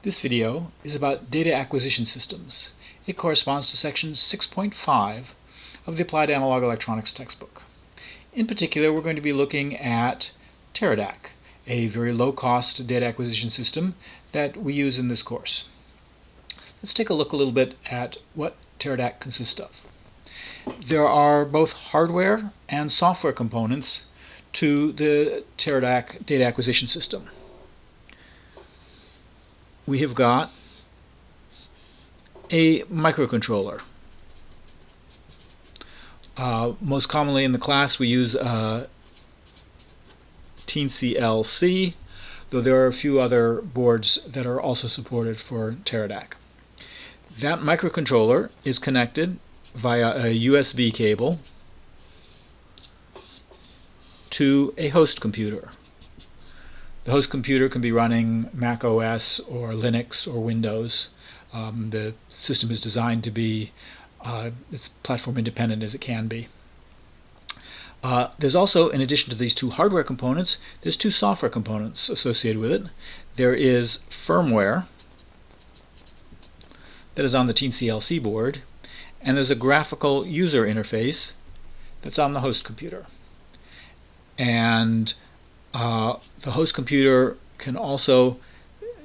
This video is about data acquisition systems. It corresponds to section 6.5 of the Applied Analog Electronics textbook. In particular, we're going to be looking at Teradek, a very low-cost data acquisition system that we use in this course. Let's take a look a little bit at what Teradek consists of. There are both hardware and software components to the Teradek data acquisition system. We have got a microcontroller. Most commonly in the class we use TCLC, though there are a few other boards that are also supported for Teradek. That microcontroller is connected via a USB cable to a host computer. The host computer can be running Mac OS or Linux or Windows. The system is designed to be as platform independent as it can be. There's also, in addition to these two hardware components, there's two software components associated with it. There is firmware that is on the TCLC board, and there's a graphical user interface that's on the host computer. And the host computer can also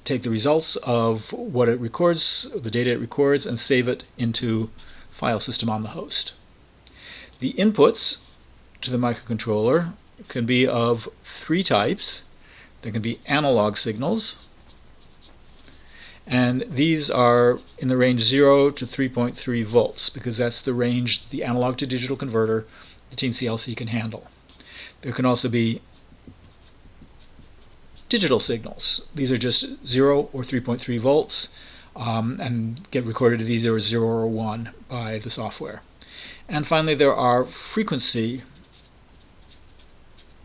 take the results of what it records, the data it records, and save it into file system on the host. The inputs to the microcontroller can be of three types. There can be analog signals, and these are in the range 0 to 3.3 volts because that's the range the analog to digital converter, the TCLC, can handle. There can also be digital signals. These are just 0 or 3.3 volts and get recorded at either 0 or 1 by the software. And finally, there are frequency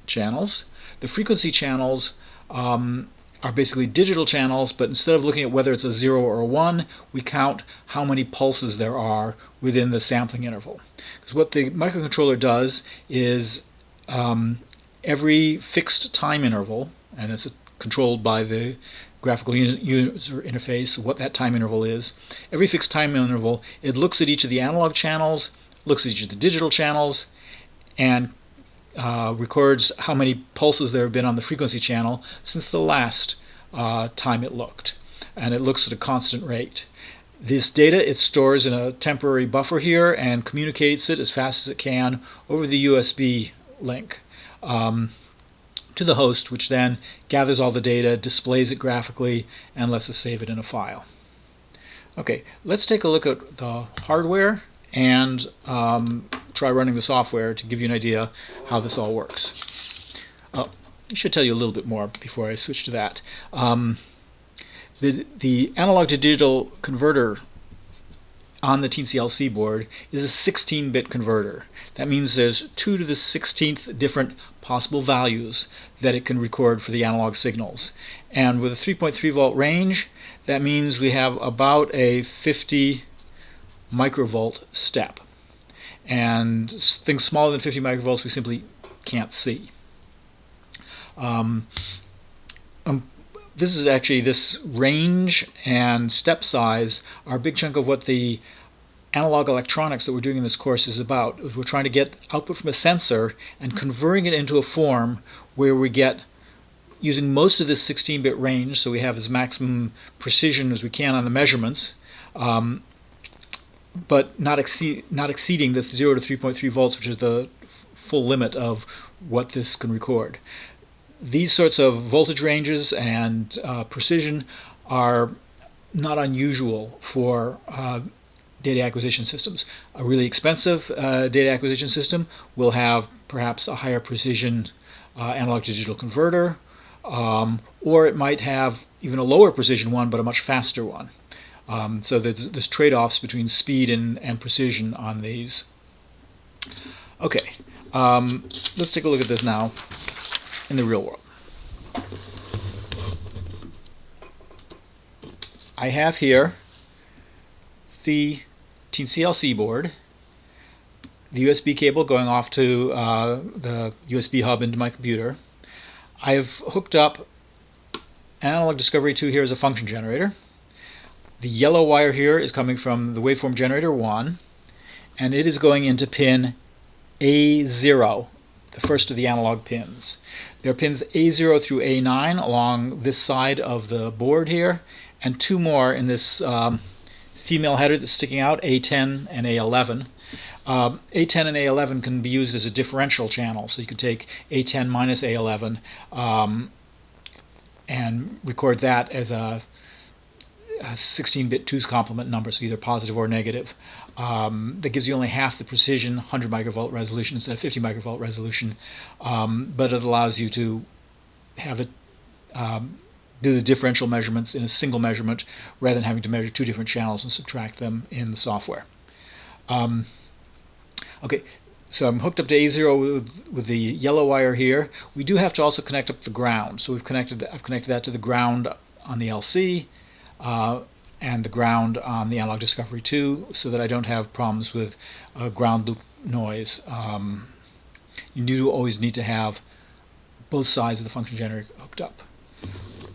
channels. The frequency channels are basically digital channels, but instead of looking at whether it's a 0 or a 1, we count how many pulses there are within the sampling interval. Because what the microcontroller does is every fixed time interval, and it's controlled by the graphical user interface, what that time interval is. Every fixed time interval, it looks at each of the analog channels, looks at each of the digital channels, and records how many pulses there have been on the frequency channel since the last time it looked. And it looks at a constant rate. This data it stores in a temporary buffer here and communicates it as fast as it can over the USB link to the host, which then gathers all the data, displays it graphically, and lets us save it in a file. Okay, let's take a look at the hardware and try running the software to give you an idea how this all works. I should tell you a little bit more before I switch to that. The analog to digital converter on the TCLC board is a 16-bit converter. That means there's 2 to the 16th different possible values that it can record for the analog signals. And with a 3.3 volt range, that means we have about a 50 microvolt step. And things smaller than 50 microvolts we simply can't see. This is actually, this range and step size are a big chunk of what the analog electronics that we're doing in this course is about. We're trying to get output from a sensor and converting it into a form where we get, using most of this 16-bit range, so we have as maximum precision as we can on the measurements, but not exceeding the 0 to 3.3 volts, which is the full limit of what this can record. These sorts of voltage ranges and precision are not unusual for data acquisition systems. A really expensive data acquisition system will have perhaps a higher precision analog to digital converter, or it might have even a lower precision one but a much faster one. So there's trade-offs between speed and precision on these. Okay, let's take a look at this now in the real world. I have here the TCLC board, the USB cable going off to the USB hub into my computer. I've hooked up Analog Discovery 2 here is a function generator. The yellow wire here is coming from the waveform generator 1, and it is going into pin A0, the first of the analog pins. There are pins A0 through A9 along this side of the board here, and two more in this female header that's sticking out, A10 and A11. A10 and A11 can be used as a differential channel, so you could take A10 minus A11 and record that as a 16-bit 2's complement number, so either positive or negative. That gives you only half the precision, 100 microvolt resolution instead of 50 microvolt resolution, but it allows you to have it do the differential measurements in a single measurement rather than having to measure two different channels and subtract them in the software. Okay, so I'm hooked up to A0 with the yellow wire here. We do have to also connect up the ground. So I've connected that to the ground on the LC and the ground on the Analog Discovery 2 so that I don't have problems with ground loop noise. You do always need to have both sides of the function generator hooked up.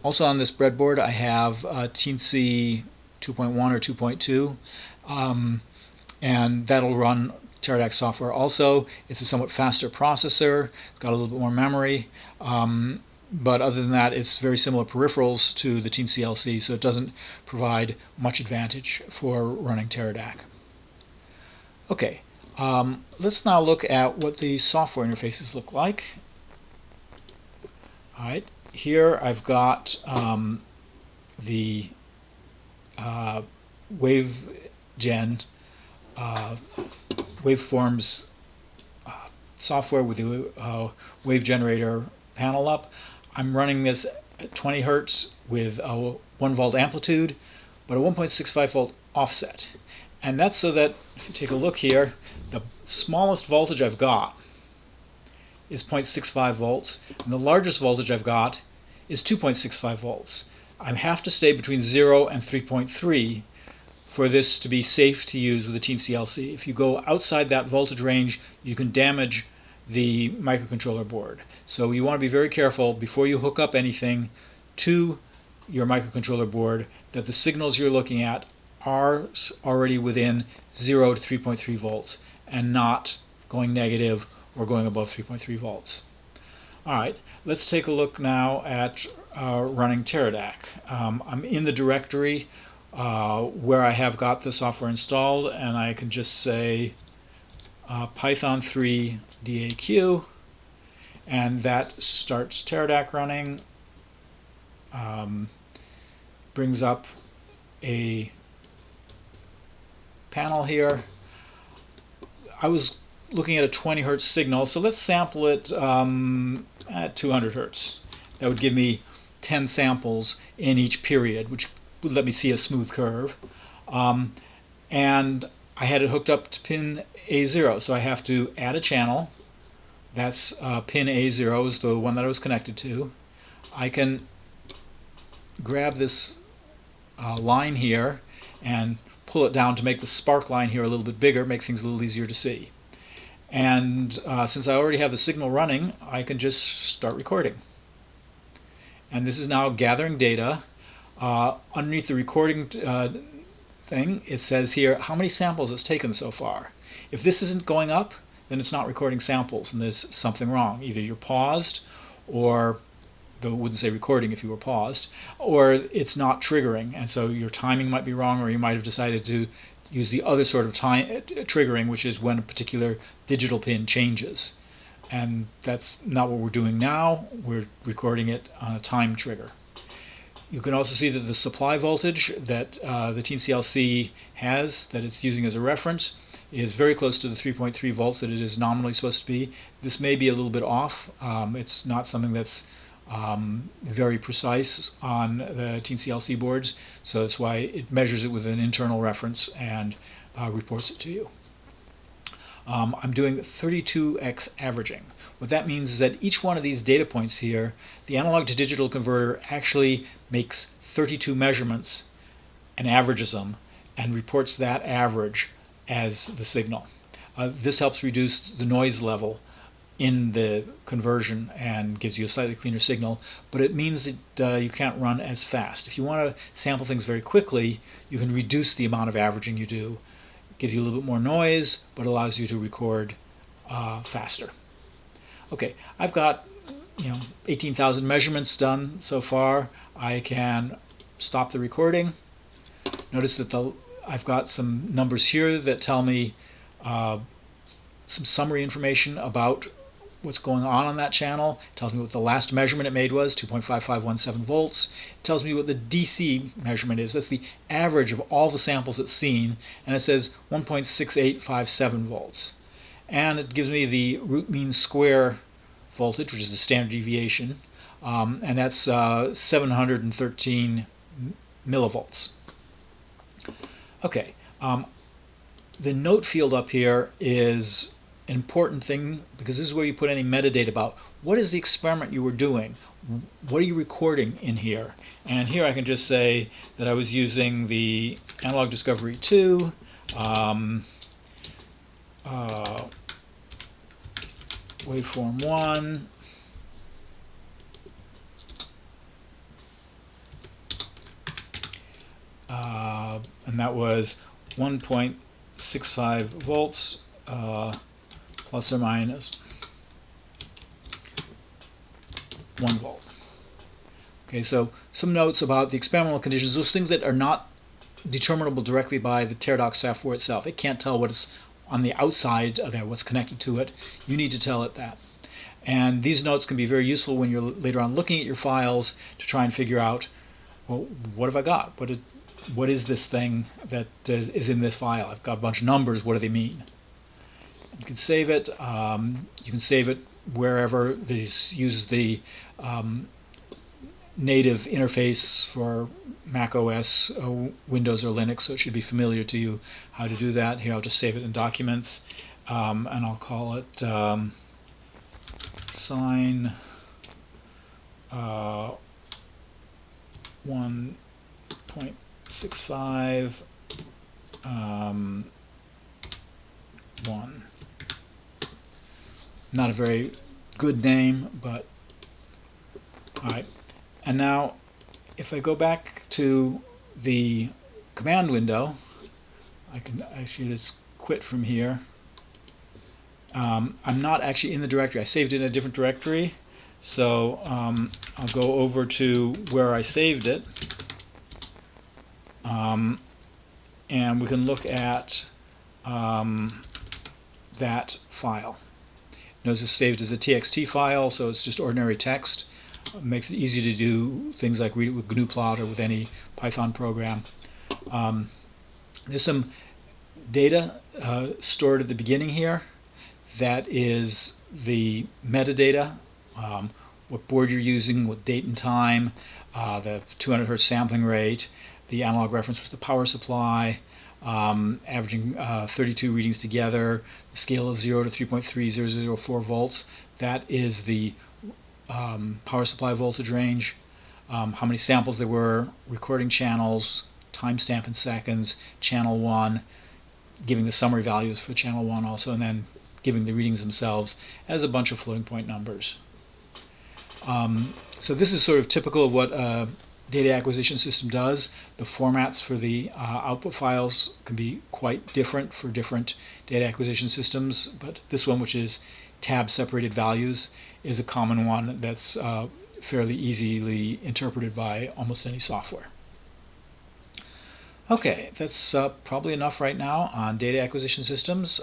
Also on this breadboard I have Teensy 2.1 or 2.2 and that'll run Teradek software also. It's a somewhat faster processor, it's got a little bit more memory, but other than that it's very similar peripherals to the Teensy LC, so it doesn't provide much advantage for running Teradek. Okay, let's now look at what the software interfaces look like. Alright, here I've got the WaveGen waveforms software with the wave generator panel up. I'm running this at 20 Hertz with a 1 volt amplitude, but a 1.65 volt offset. And that's so that, if you take a look here, the smallest voltage I've got is 0.65 volts, and the largest voltage I've got is 2.65 volts. I have to stay between 0 and 3.3 for this to be safe to use with a Teensy LC. If you go outside that voltage range, you can damage the microcontroller board. So you want to be very careful before you hook up anything to your microcontroller board that the signals you're looking at are already within 0 to 3.3 volts and not going negative or going above 3.3 volts. Alright, let's take a look now at running Teradek. I'm in the directory where I have got the software installed, and I can just say Python 3 DAQ, and that starts Teradek running, brings up a panel here. I was looking at a 20 Hertz signal, so let's sample it at 200 Hertz. That would give me 10 samples in each period, which would let me see a smooth curve. And I had it hooked up to pin A0, so I have to add a channel. That's pin A0 is the one that I was connected to. I can grab this line here and pull it down to make the spark line here a little bit bigger, make things a little easier to see. And since I already have the signal running, I can just start recording. And this is now gathering data. Underneath the recording thing, it says here how many samples it's taken so far. If this isn't going up, then it's not recording samples and there's something wrong. Either you're paused, or, though it wouldn't say recording if you were paused, or it's not triggering, and so your timing might be wrong, or you might have decided to use the other sort of time triggering, which is when a particular digital pin changes. And that's not what we're doing now. We're recording it on a time trigger. You can also see that the supply voltage that the Teensy LC has, that it's using as a reference, is very close to the 3.3 volts that it is nominally supposed to be. This may be a little bit off. It's not something that's very precise on the Teensy LC boards, so that's why it measures it with an internal reference and reports it to you. I'm doing 32x averaging. What that means is that each one of these data points here, the analog to digital converter actually makes 32 measurements and averages them and reports that average as the signal. This helps reduce the noise level in the conversion and gives you a slightly cleaner signal, but it means that you can't run as fast. If you want to sample things very quickly, you can reduce the amount of averaging you do. It gives you a little bit more noise, but allows you to record faster. Okay, I've got 18,000 measurements done so far. I can stop the recording. Notice that I've got some numbers here that tell me some summary information about what's going on that channel. It tells me what the last measurement it made was, 2.5517 volts. It tells me what the DC measurement is. That's the average of all the samples it's seen, and it says 1.6857 volts. And it gives me the root mean square voltage, which is the standard deviation, and that's 713 millivolts. Okay, the note field up here is an important thing because this is where you put any metadata about what is the experiment you were doing, what are you recording in here. And here I can just say that I was using the Analog Discovery 2, waveform 1, and that was 1.65 volts plus or minus 1 volt. Okay, so some notes about the experimental conditions, those things that are not determinable directly by the Teradoc software itself. It can't tell what's on the outside of it, what's connected to it. You need to tell it that. And these notes can be very useful when you're later on looking at your files to try and figure out, well, what have I got? What is this thing that is in this file? I've got a bunch of numbers. What do they mean? You can save it. You can save it wherever this uses the native interface for Mac OS, Windows, or Linux, so it should be familiar to you how to do that. Here, I'll just save it in Documents, and I'll call it Sine 1.65 1. Not a very good name, but all right. And now, if I go back to the command window, I can actually just quit from here. I'm not actually in the directory. I saved it in a different directory, so I'll go over to where I saved it, and we can look at that file. Notice it's saved as a TXT file, so it's just ordinary text. It makes it easy to do things like read it with GNUplot or with any Python program. There's some data stored at the beginning here. That is the metadata, what board you're using, what date and time, the 200 Hz sampling rate, the analog reference with the power supply, averaging 32 readings together, the scale of 0 to 3.3004 volts. That is the power supply voltage range, how many samples there were, recording channels, timestamp in seconds, channel 1, giving the summary values for channel 1 also, and then giving the readings themselves as a bunch of floating point numbers. So this is sort of typical of what a data acquisition system does. The formats for the output files can be quite different for different data acquisition systems, but this one, which is tab separated values, is a common one that's fairly easily interpreted by almost any software. Okay, that's probably enough right now on data acquisition systems.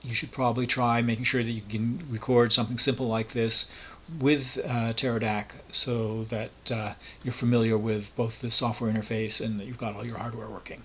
You should probably try making sure that you can record something simple like this with Teradoc so that you're familiar with both the software interface and that you've got all your hardware working.